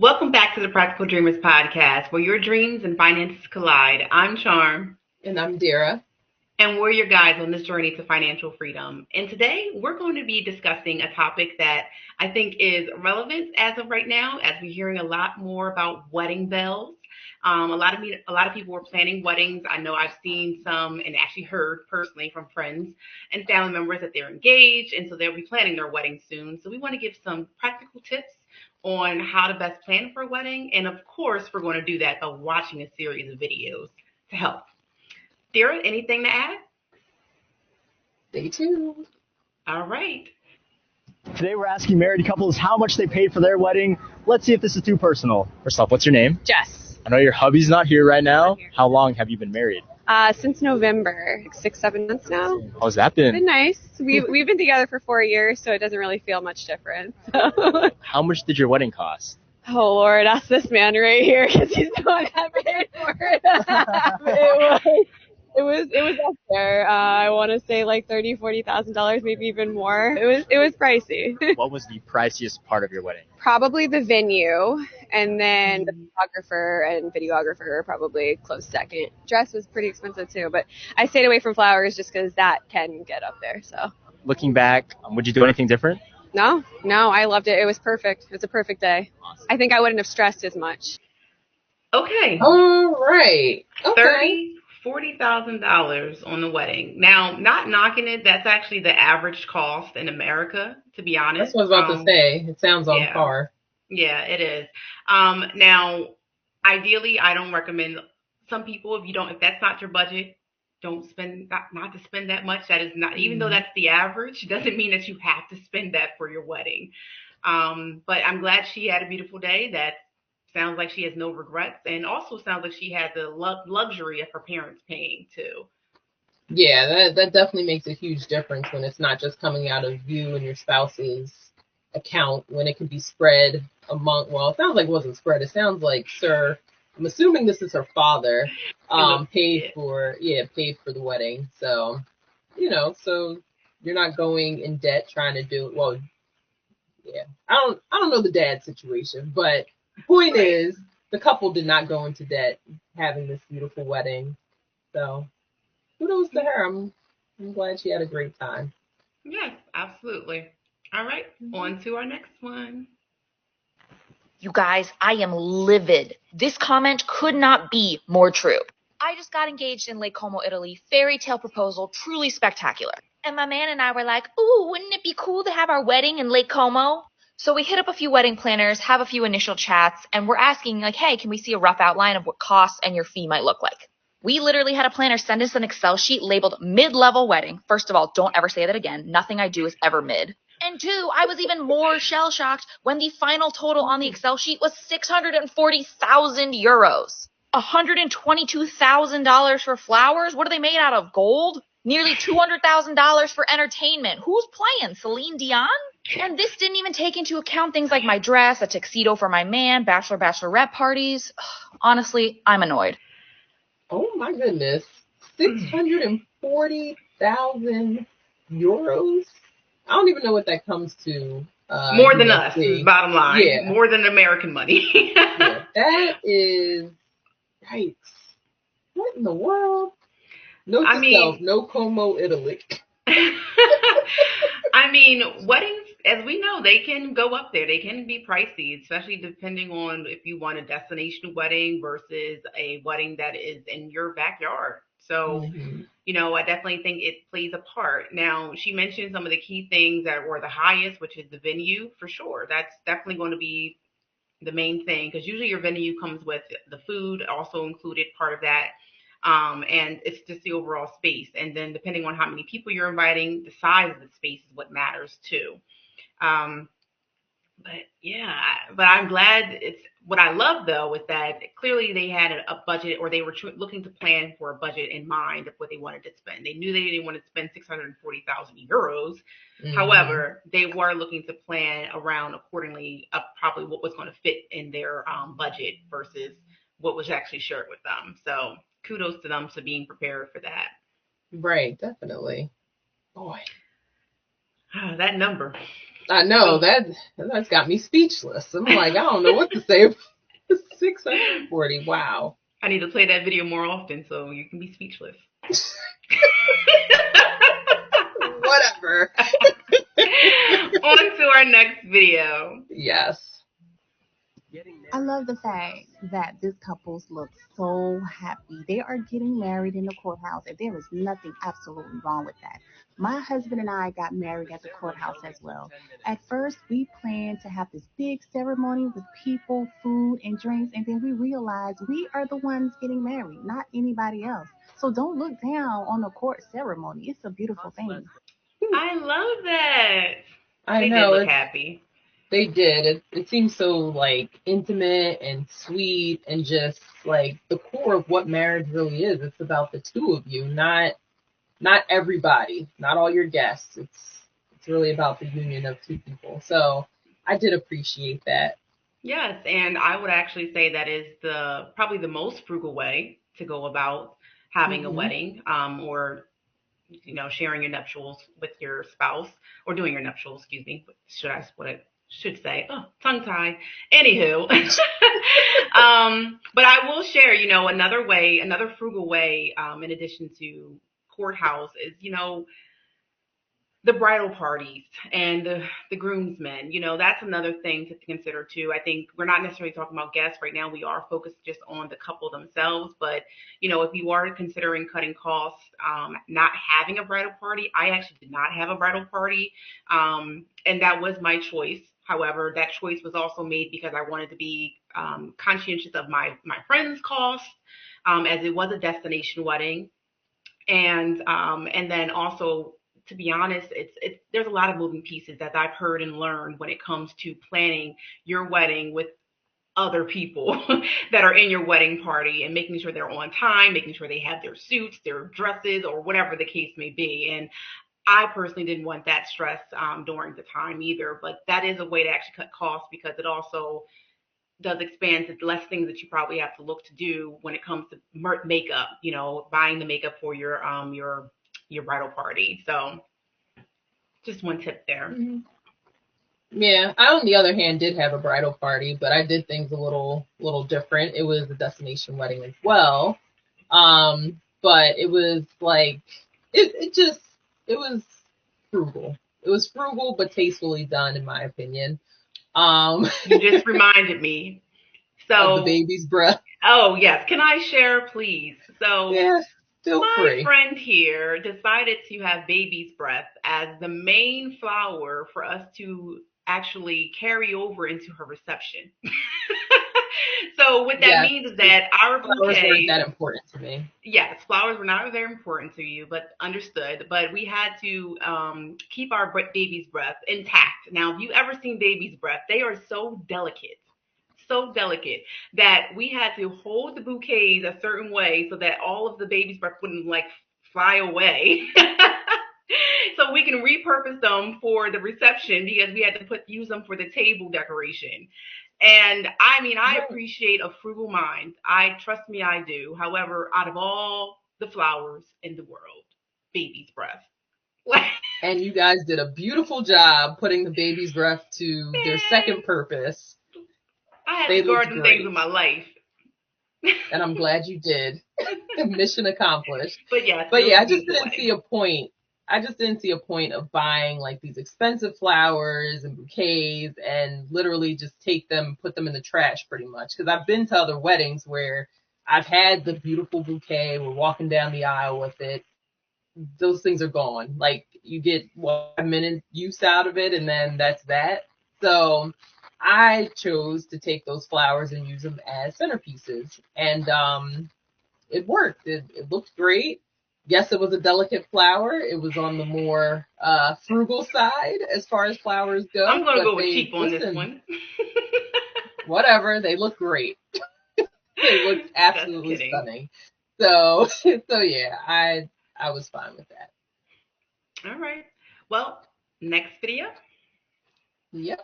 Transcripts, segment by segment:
Welcome back to the Practical Dreamers podcast, where your dreams and finances collide. I'm Charm, And I'm Dara. and we're your guides on this journey to financial freedom. And today, we're going to be discussing a topic that I think is relevant as of right now, as we're hearing a lot more about wedding bells. A lot of people are planning weddings. I know I've seen some and actually heard personally from friends and family members that they're engaged, and so they'll be planning their wedding soon. So we want to give some practical tips on how to best plan for a wedding. And of course, we're going to do that by watching a series of videos to help. Dara, anything to add? Stay tuned. All right. Today we're asking married couples how much they paid for their wedding. Let's see if this is too personal. First off, what's your name? Jess. I know your hubby's not here right now. How long have you been married? Since November, 6-7 months now. How's that been? Been nice. We've been together for 4 years, so it doesn't really feel much different. How much did your wedding cost? Oh Lord, ask this man right here because he's the one that paid for it. It was up there. I want to say like $30,000-$40,000, maybe even more. It was pricey. What was the priciest part of your wedding? Probably the venue, and then the photographer and videographer are probably close second. Dress was pretty expensive too, but I stayed away from flowers just because that can get up there. So Looking back, would you do anything different? no, I loved it. It was perfect. It was a perfect day. Awesome. I think I wouldn't have stressed as much. Okay. All right. Okay. $40,000 on the wedding. Now, not knocking it, that's actually the average cost in America, to be honest. That's what I was about to say. It sounds on yeah. par. Yeah, it is. Now, ideally, I don't recommend some people if that's not your budget, don't spend not to spend that much. That is not, even though that's the average, doesn't mean that you have to spend that for your wedding. But I'm glad she had a beautiful day. That sounds like she has no regrets, and also sounds like she had the luxury of her parents paying too. Yeah, that definitely makes a huge difference when it's not just coming out of you and your spouse's account, when it can be spread among, well, it sounds like it wasn't spread. It sounds like Sir, I'm assuming this is her father, paid for the wedding. So, so you're not going in debt trying to do, well, yeah, I don't know the dad situation, but point is, the couple did not go into debt having this beautiful wedding. So, kudos to her. I'm glad she had a great time. Yes, absolutely. All right, on to our next one. You guys, I am livid. This comment could not be more true. I just got engaged in Lake Como, Italy. Fairy tale proposal, truly spectacular. And my man and I were like, ooh, wouldn't it be cool to have our wedding in Lake Como? So we hit up a few wedding planners, have a few initial chats, and we're asking, like, hey, can we see a rough outline of what costs and your fee might look like? We literally had a planner send us an Excel sheet labeled mid-level wedding. First of all, don't ever say that again. Nothing I do is ever mid. And two, I was even more shell-shocked when the final total on the Excel sheet was 640,000 euros. $122,000 for flowers? What are they made out of, gold? Nearly $200,000 for entertainment. Who's playing, Celine Dion? And this didn't even take into account things like my dress, a tuxedo for my man, bachelorette parties. Honestly, I'm annoyed. Oh my goodness. 640,000 euros? I don't even know what that comes to. More than us, bottom line. Yeah. More than American money. Yeah, that is right. What in the world? Note to self, no Como, Italy. I mean, weddings, as we know, they can go up there. They can be pricey, especially depending on if you want a destination wedding versus a wedding that is in your backyard. So, I definitely think it plays a part. Now, she mentioned some of the key things that were the highest, which is the venue, for sure. That's definitely going to be the main thing, because usually your venue comes with the food, also included part of that. And it's just the overall space. And then depending on how many people you're inviting, the size of the space is what matters too. But I'm glad what I love though is that clearly they had a budget, or they were looking to plan for a budget in mind of what they wanted to spend. They knew they didn't want to spend 640,000 euros. However, they were looking to plan around accordingly of probably what was going to fit in their budget versus what was actually shared with them. So kudos to them for being prepared for that. Right, definitely. Boy. That number. I know So that's got me speechless. I'm like, I don't know what to say. 640. Wow. I need to play that video more often so you can be speechless. Whatever. On to our next video. Yes. I love the fact that this couples look so happy. They are getting married in the courthouse, and there is nothing absolutely wrong with that. My husband and I got married at the courthouse as well. At first, we planned to have this big ceremony with people, food, and drinks, and then we realized we are the ones getting married, not anybody else. So don't look down on the court ceremony. It's a beautiful thing. I love that. I They did know look it's happy. they did. It seems so like intimate and sweet and just like the core of what marriage really is. It's about the two of you, not everybody, not all your guests. It's really about the union of two people. So I did appreciate that. Yes, and I would actually say that is the probably the most frugal way to go about having a Hmm. wedding, or sharing your nuptials with your spouse, or doing your nuptials. Excuse me. What I should say? Oh, tongue tied. Anywho, but I will share. Another way, another frugal way, in addition to courthouse, is the bridal parties and the groomsmen. That's another thing to consider too. I think we're not necessarily talking about guests right now. We are focused just on the couple themselves. But if you are considering cutting costs, not having a bridal party, I actually did not have a bridal party, and that was my choice. However, that choice was also made because I wanted to be conscientious of my friends' costs, as it was a destination wedding, and then also, to be honest, it's there's a lot of moving pieces that I've heard and learned when it comes to planning your wedding with other people that are in your wedding party, and making sure they're on time, making sure they have their suits, their dresses, or whatever the case may be. And I personally didn't want that stress during the time either. But that is a way to actually cut costs, because it also does expand to less things that you probably have to look to do when it comes to makeup, buying the makeup for your bridal party. So just one tip there. Mhm. Yeah, I on the other hand did have a bridal party, but I did things a little different. It was a destination wedding as well. But it was like it was frugal. It was frugal but tastefully done in my opinion. Um You just reminded me. of the So, baby's breath. oh yes, can I share, please? So, Yeah, feel my free. friend here decided to have baby's breath as the main flower for us to actually carry over into her reception. So what that Yes, means is that our flowers weren't bouquets, that important to me. yes, flowers were not very important to you, but understood. But we had to keep our baby's breath intact. Now, if you ever seen baby's breath, they are so delicate that we had to hold the bouquets a certain way so that all of the baby's breath wouldn't like fly away. So we can repurpose them for the reception, because we had to use them for the table decoration. And I mean, I Right. appreciate a frugal mind. I trust me, I do. However, out of all the flowers in the world, baby's breath. And you guys did a beautiful job putting the baby's breath to their Man, second purpose. I had to They guard looked them things in great. my life. And I'm glad you did. Mission accomplished. But yes, it But was yeah, a I just beautiful didn't see wedding. a point. I just didn't see a point of buying like these expensive flowers and bouquets and literally just take them, put them in the trash pretty much. Because I've been to other weddings where I've had the beautiful bouquet, we're walking down the aisle with it. Those things are gone. Like you get 1 minute use out of it and then that's that. So I chose to take those flowers and use them as centerpieces. And it worked. It looked great. Yes, it was a delicate flower. It was on the more frugal side as far as flowers I'm go, gonna but go with they cheap on this listen, one. whatever, they look great. They looked Just absolutely kidding. stunning. So so yeah, I was fine with that. All right. Well, next video. Yep.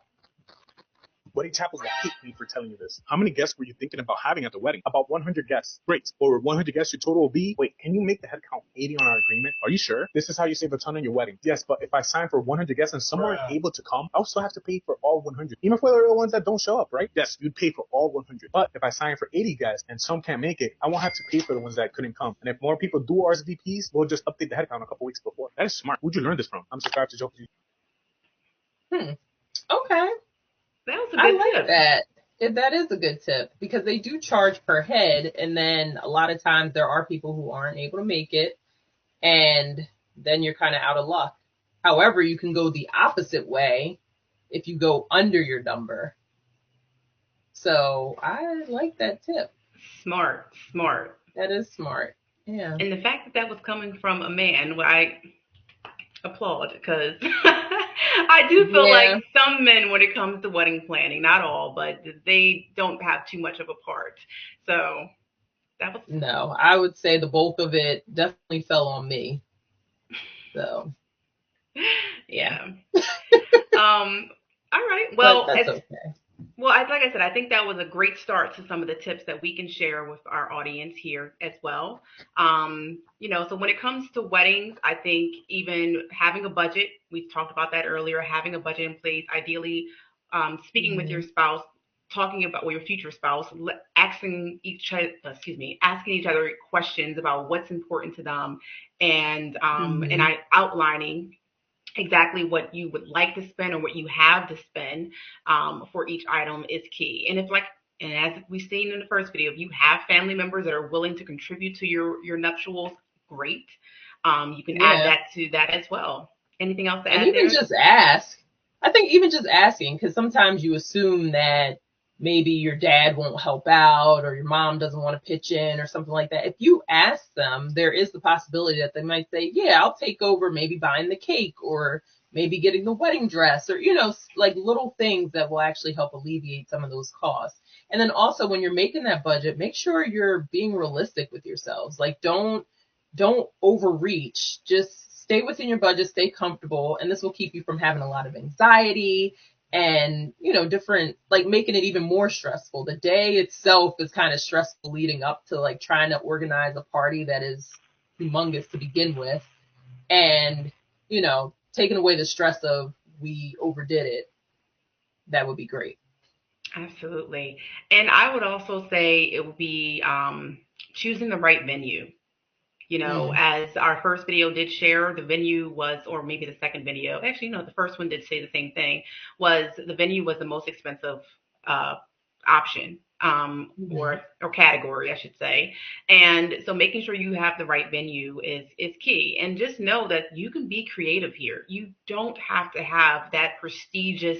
Wedding chapels will hate me for telling you this. How many guests were you thinking about having at the wedding? About 100 guests. Great. Over 100 guests, your total will be... Wait, can you make the head count 80 on our agreement? Are you sure? This is how you save a ton on your wedding. Yes, but if I sign for 100 guests and some aren't able to come, I'll still have to pay for all 100. Even for the ones that don't show up, right? Yes, you'd pay for all 100. But if I sign for 80 guests and some can't make it, I won't have to pay for the ones that couldn't come. And if more people do RSVPs, we'll just update the head count a couple weeks before. That is smart. Who'd you learn this from? I'm subscribed to Joke. Okay. That was a I good like tip. that. That is a good tip because they do charge per head, and then a lot of times there are people who aren't able to make it, and then you're kind of out of luck. However, you can go the opposite way if you go under your number. So I like that tip. Smart. That is smart. Yeah. And the fact that that was coming from a man, well, I applaud because I do feel like some men, when it comes to wedding planning, not all, but they don't have too much of a part. So that was... No, I would say the bulk of it definitely fell on me. So yeah. All right. Well, but that's okay. Well, like I said, I think that was a great start to some of the tips that we can share with our audience here as well. So when it comes to weddings, I think even having a budget, we talked about that earlier, having a budget in place, ideally speaking with your spouse, talking about your future spouse, asking each other questions about what's important to them, and outlining exactly what you would like to spend or what you have to spend for each item is key. And as we've seen in the first video, if you have family members that are willing to contribute to your nuptials, great. You can add that to that as well. Anything else to add? And even just ask. I think even just asking, because sometimes you assume that maybe your dad won't help out or your mom doesn't want to pitch in or something like that. If you ask them, there is the possibility that they might say, yeah, I'll take over maybe buying the cake or maybe getting the wedding dress or, like little things that will actually help alleviate some of those costs. And then also when you're making that budget, make sure you're being realistic with yourselves. Like don't overreach. Just stay within your budget, stay comfortable. And this will keep you from having a lot of anxiety and, different, like making it even more stressful. The day itself is kind of stressful leading up to like trying to organize a party that is humongous to begin with. And, taking away the stress of we overdid it, that would be great. Absolutely. And I would also say it would be choosing the right venue. As our first video did share, the venue was, or maybe the second video, actually, no, the first one did say the same thing, was the venue was the most expensive option or category, I should say. And so making sure you have the right venue is key. And just know that you can be creative here. You don't have to have that prestigious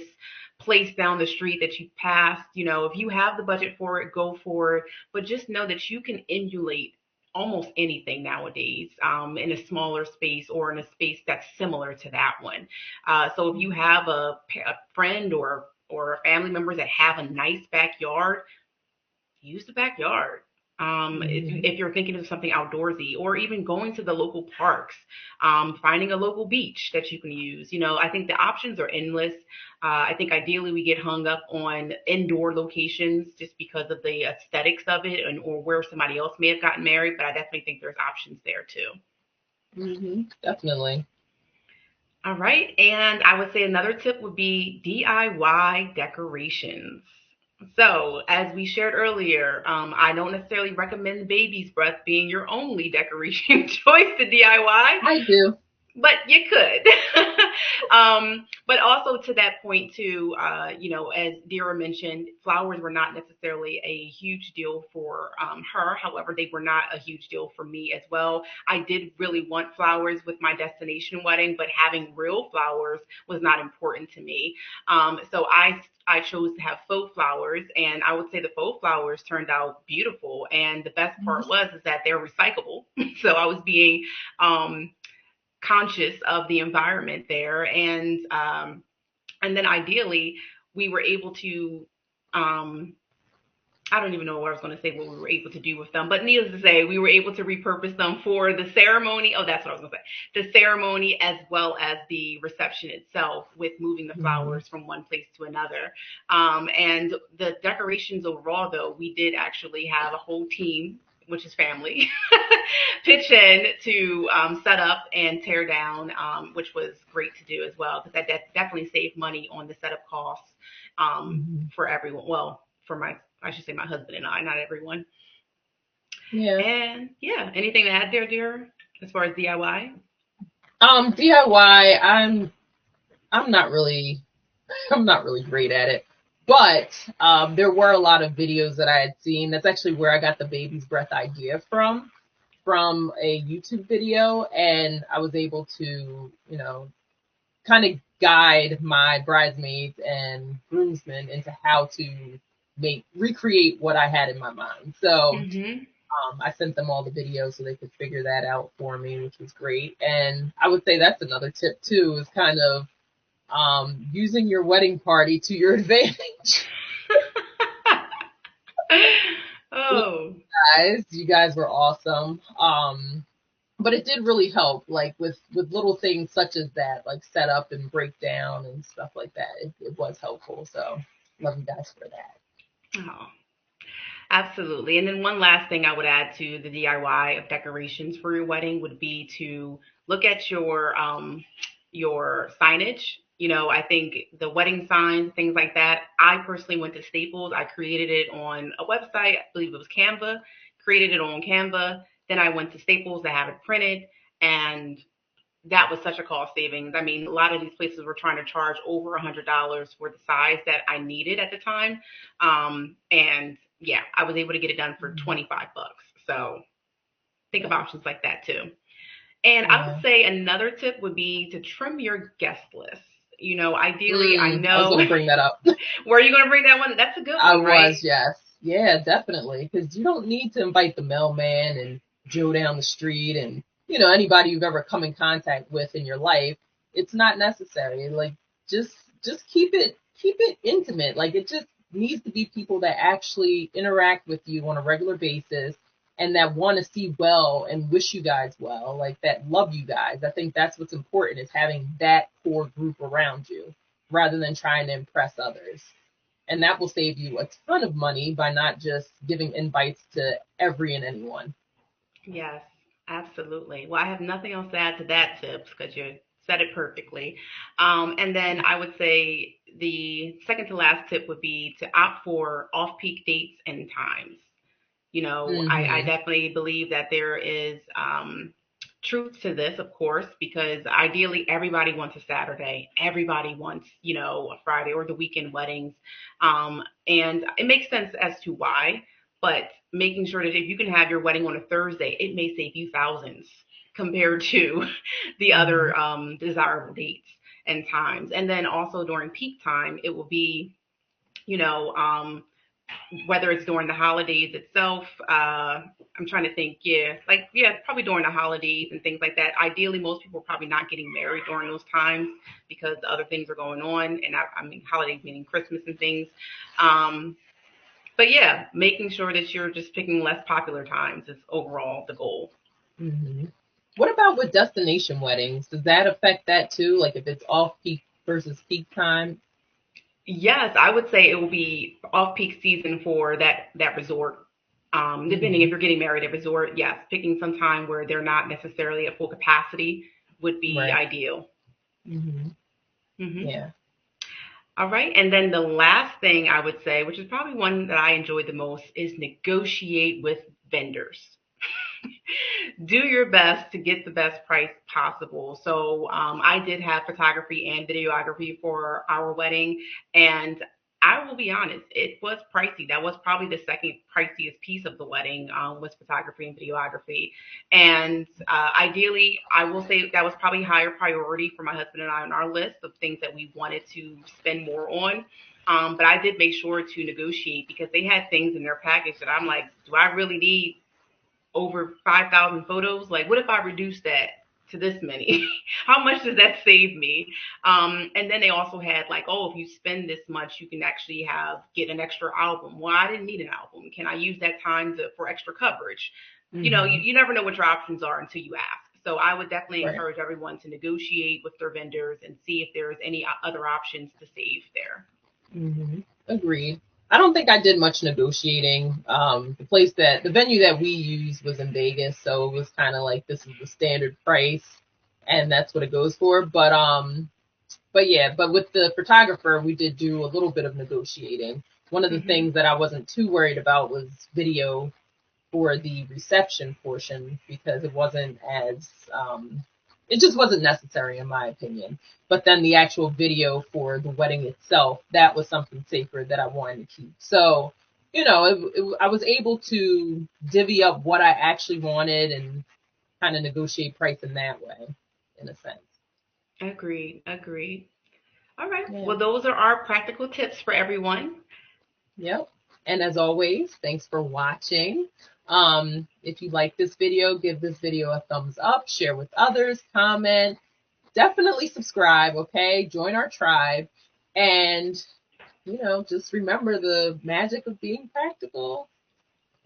place down the street that you passed. If you have the budget for it, go for it. But just know that you can emulate almost anything nowadays in a smaller space or in a space that's similar to that one. So if you have a friend or family members that have a nice backyard, use the backyard. If you're thinking of something outdoorsy, or even going to the local parks, finding a local beach that you can use. I think the options are endless. I think ideally we get hung up on indoor locations just because of the aesthetics of it or where somebody else may have gotten married, but I definitely think there's options there too. Definitely. All right. And I would say another tip would be DIY decorations. So, as we shared earlier, I don't necessarily recommend baby's breath being your only decoration choice to DIY. I do. But you could. But also to that point too, as Dira mentioned, flowers were not necessarily a huge deal for her. However, they were not a huge deal for me as well. I did really want flowers with my destination wedding, but having real flowers was not important to me. So I chose to have faux flowers, and I would say the faux flowers turned out beautiful. And the best part is that they're recyclable. So I was being conscious of the environment there, and then ideally we were able to I don't even know what I was going to say, what we were able to do with them, but needless to say, we were able to repurpose them for the ceremony. Oh, that's what I was going to say. The ceremony as well as the reception itself, with moving the Mhm. flowers from one place to another. And the decorations overall, though, we did actually have a whole team, which is family, pitch in to set up and tear down, which was great to do as well, because that definitely saved money on the setup costs Mhm. for everyone. Well, for I should say my husband and I, not everyone. Yeah. And yeah, anything to add there, dear, as far as DIY? DIY, I'm not really I'm not really great at it. But there were a lot of videos that I had seen. That's actually where I got the baby's breath idea from a YouTube video, and I was able to, kind of guide my bridesmaids and groomsmen into how to recreate what I had in my mind. So Mm-hmm. I sent them all the videos so they could figure that out for me, which was great. And I would say that's another tip too, is kind of using your wedding party to your advantage. Oh, You guys were awesome. But it did really help, like with little things such as that, like setup and breakdown and stuff like that. It was helpful. So love you guys for that. oh, absolutely. And then one last thing I would add to the DIY of decorations for your wedding would be to look at your signage. I think the wedding signs, things like that. I personally went to Staples. I created it on a website. I believe it was Canva. Created it on Canva. Then I went to Staples to have it printed, and that was such a cost savings. I mean, a lot of these places were trying to charge over $100 for the size that I needed at the time. And yeah, I was able to get it done for Mhm. 25 bucks. So think of Yeah. options like that too. And I would Yeah. say another tip would be to trim your guest list. Ideally, I I was know. gonna bring that up. Where are you going to bring that one? That's a good I one, right? was, yes. Yeah, definitely. Because you don't need to invite the mailman and Joe down the street and, anybody you've ever come in contact with in your life. It's not necessary. Like, just just keep it intimate. Like, it just needs to be people that actually interact with you on a regular basis and that want to see well and wish you guys well, like that love you guys. I think that's what's important, is having that core group around you rather than trying to impress others. And that will save you a ton of money by not just giving invites to every and anyone. Yes, absolutely. Well, I have nothing else to add to that tips because you said it perfectly. And then I would say the second to last tip would be to opt for off peak dates and times. I Mm-hmm. definitely believe that there is truth to this, of course, because ideally everybody wants a Saturday, everybody wants, a Friday or the weekend weddings. And it makes sense as to why, but making sure that if you can have your wedding on a Thursday, it may save you thousands compared to the Mm-hmm. other desirable dates and times. And then also during peak time, it will be, you know, whether it's during the holidays itself. I'm trying to think. Yeah, probably during the holidays and things like that. Ideally, most people are probably not getting married during those times because other things are going on, and I mean holidays meaning Christmas and things. Um, but yeah, making sure that you're just picking less popular times is overall the goal. Mm-hmm. What about with destination weddings? Does that affect that too? Like if it's off peak versus peak time? Yes, I would say it will be off peak season for that resort. Depending if Mm-hmm. you're getting married at resort, yes, picking some time where they're not necessarily at full capacity would be Right. ideal. Mm-hmm. Hmm. Yeah. All right, and then the last thing I would say, which is probably one that I enjoyed the most, is negotiate with vendors. Do your best to get the best price possible. So I did have photography and videography for our wedding, and I will be honest, it was pricey. That was probably the second priciest piece of the wedding, was photography and videography. And ideally, I will say that was probably higher priority for my husband and I on our list of things that we wanted to spend more on. But I did make sure to negotiate because they had things in their package that I'm like, do I really need over 5,000 photos? Like, what if I reduce that? to this many? How much does that save me? And then they also had like, oh, if you spend this much, you can actually get an extra album. Well, I didn't need an album. Can I use that time for extra coverage? You know, you never know what your options are until you ask. So I would definitely Right. encourage everyone to negotiate with their vendors and see if there's any other options to save there. Agreed. I don't think I did much negotiating. The venue that we used was in Vegas, so it was kind of like this is the standard price, and that's what it goes for. But with the photographer, we did do a little bit of negotiating. One of the things that I wasn't too worried about was video for the reception portion because it just wasn't necessary in my opinion. But then the actual video for the wedding itself, that was something sacred that I wanted to keep. So, I was able to divvy up what I actually wanted and kind of negotiate price in that way, in a sense. Agreed. All right. Yeah. Well, those are our practical tips for everyone. Yep. And as always, thanks for watching. If you like this video, give this video a thumbs up, share with others, comment, definitely subscribe, okay? Join our tribe. And, just remember the magic of being practical.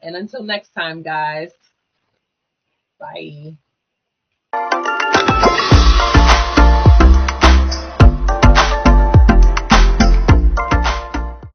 And until next time, guys, bye.